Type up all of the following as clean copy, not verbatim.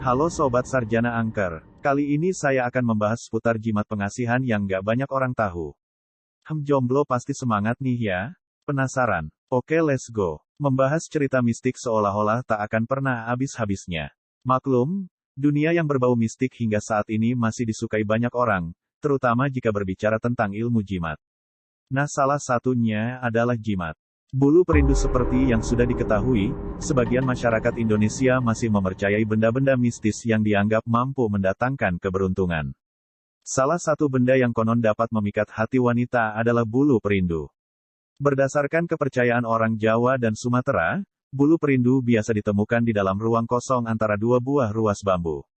Halo Sobat Sarjana Angker, kali ini saya akan membahas seputar jimat pengasihan yang gak banyak orang tahu. Jomblo pasti semangat nih ya? Penasaran? Oke let's go. Membahas cerita mistik seolah-olah tak akan pernah habis-habisnya. Maklum, dunia yang berbau mistik hingga saat ini masih disukai banyak orang, terutama jika berbicara tentang ilmu jimat. Nah salah satunya adalah jimat bulu perindu. Seperti yang sudah diketahui, sebagian masyarakat Indonesia masih mempercayai benda-benda mistis yang dianggap mampu mendatangkan keberuntungan. Salah satu benda yang konon dapat memikat hati wanita adalah bulu perindu. Berdasarkan kepercayaan orang Jawa dan Sumatera, bulu perindu biasa ditemukan di dalam ruang kosong antara dua buah ruas bambu.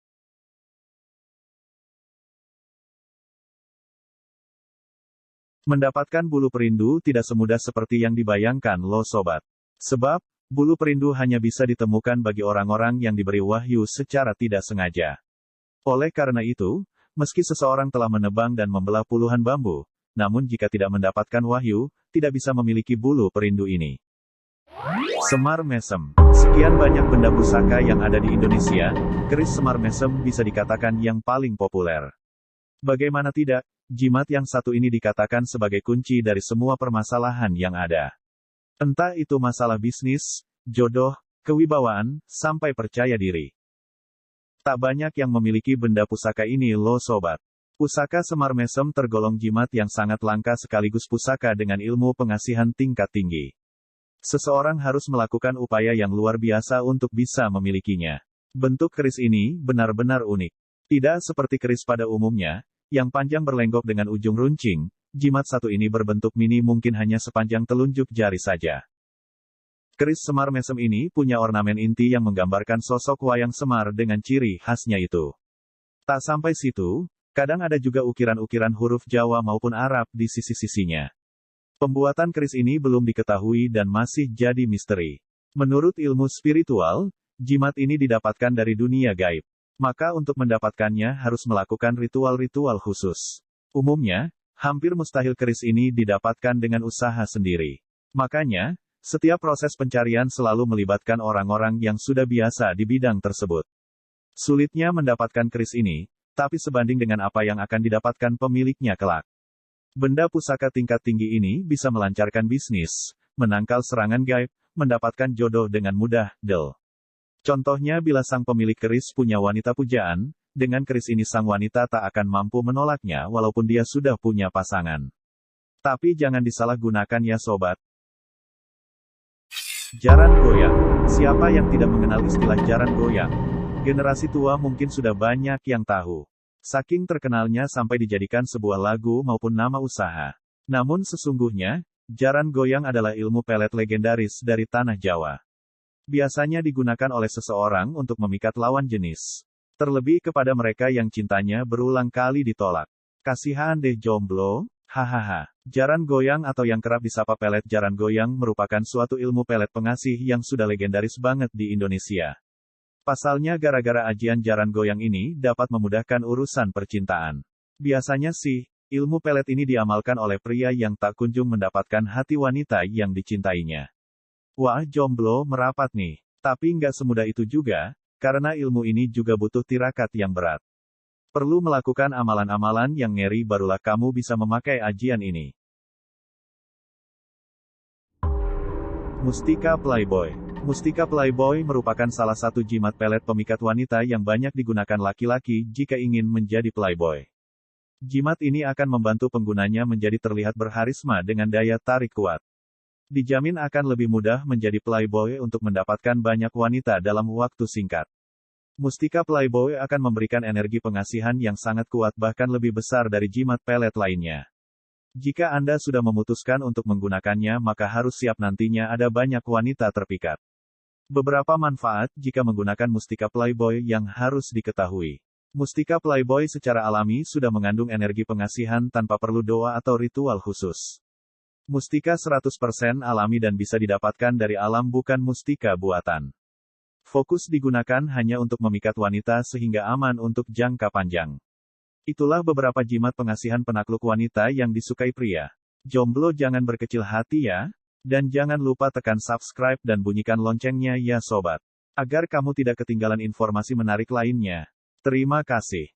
Mendapatkan bulu perindu tidak semudah seperti yang dibayangkan loh sobat. Sebab, bulu perindu hanya bisa ditemukan bagi orang-orang yang diberi wahyu secara tidak sengaja. Oleh karena itu, meski seseorang telah menebang dan membelah puluhan bambu, namun jika tidak mendapatkan wahyu, tidak bisa memiliki bulu perindu ini. Semar mesem. Sekian banyak benda pusaka yang ada di Indonesia, keris semar mesem bisa dikatakan yang paling populer. Bagaimana tidak, jimat yang satu ini dikatakan sebagai kunci dari semua permasalahan yang ada. Entah itu masalah bisnis, jodoh, kewibawaan, sampai percaya diri. Tak banyak yang memiliki benda pusaka ini loh sobat. Pusaka semar mesem tergolong jimat yang sangat langka sekaligus pusaka dengan ilmu pengasihan tingkat tinggi. Seseorang harus melakukan upaya yang luar biasa untuk bisa memilikinya. Bentuk keris ini benar-benar unik. Tidak seperti keris pada umumnya, yang panjang berlenggok dengan ujung runcing, jimat satu ini berbentuk mini mungkin hanya sepanjang telunjuk jari saja. Keris semar mesem ini punya ornamen inti yang menggambarkan sosok wayang semar dengan ciri khasnya itu. Tak sampai situ, kadang ada juga ukiran-ukiran huruf Jawa maupun Arab di sisi-sisinya. Pembuatan keris ini belum diketahui dan masih jadi misteri. Menurut ilmu spiritual, jimat ini didapatkan dari dunia gaib. Maka untuk mendapatkannya harus melakukan ritual-ritual khusus. Umumnya, hampir mustahil keris ini didapatkan dengan usaha sendiri. Makanya, setiap proses pencarian selalu melibatkan orang-orang yang sudah biasa di bidang tersebut. Sulitnya mendapatkan keris ini, tapi sebanding dengan apa yang akan didapatkan pemiliknya kelak. Benda pusaka tingkat tinggi ini bisa melancarkan bisnis, menangkal serangan gaib, mendapatkan jodoh dengan mudah, Contohnya bila sang pemilik keris punya wanita pujaan, dengan keris ini sang wanita tak akan mampu menolaknya walaupun dia sudah punya pasangan. Tapi jangan disalahgunakan ya sobat. Jaran goyang. Siapa yang tidak mengenal istilah jaran goyang? Generasi tua mungkin sudah banyak yang tahu. Saking terkenalnya sampai dijadikan sebuah lagu maupun nama usaha. Namun sesungguhnya, jaran goyang adalah ilmu pelet legendaris dari tanah Jawa. Biasanya digunakan oleh seseorang untuk memikat lawan jenis. Terlebih kepada mereka yang cintanya berulang kali ditolak. Kasihan deh jomblo, hahaha. Jaran goyang atau yang kerap disapa pelet jaran goyang merupakan suatu ilmu pelet pengasih yang sudah legendaris banget di Indonesia. Pasalnya gara-gara ajian jaran goyang ini dapat memudahkan urusan percintaan. Biasanya sih, ilmu pelet ini diamalkan oleh pria yang tak kunjung mendapatkan hati wanita yang dicintainya. Wah jomblo merapat nih. Tapi nggak semudah itu juga, karena ilmu ini juga butuh tirakat yang berat. Perlu melakukan amalan-amalan yang ngeri barulah kamu bisa memakai ajian ini. Mustika Playboy. Mustika Playboy merupakan salah satu jimat pelet pemikat wanita yang banyak digunakan laki-laki jika ingin menjadi playboy. Jimat ini akan membantu penggunanya menjadi terlihat berharisma dengan daya tarik kuat. Dijamin akan lebih mudah menjadi playboy untuk mendapatkan banyak wanita dalam waktu singkat. Mustika Playboy akan memberikan energi pengasihan yang sangat kuat bahkan lebih besar dari jimat pelet lainnya. Jika Anda sudah memutuskan untuk menggunakannya maka harus siap nantinya ada banyak wanita terpikat. Beberapa manfaat jika menggunakan Mustika Playboy yang harus diketahui. Mustika Playboy secara alami sudah mengandung energi pengasihan tanpa perlu doa atau ritual khusus. Mustika 100% alami dan bisa didapatkan dari alam bukan mustika buatan. Fokus digunakan hanya untuk memikat wanita sehingga aman untuk jangka panjang. Itulah beberapa jimat pengasihan penakluk wanita yang disukai pria. Jomblo jangan berkecil hati ya. Dan jangan lupa tekan subscribe dan bunyikan loncengnya ya sobat. agar kamu tidak ketinggalan informasi menarik lainnya. Terima kasih.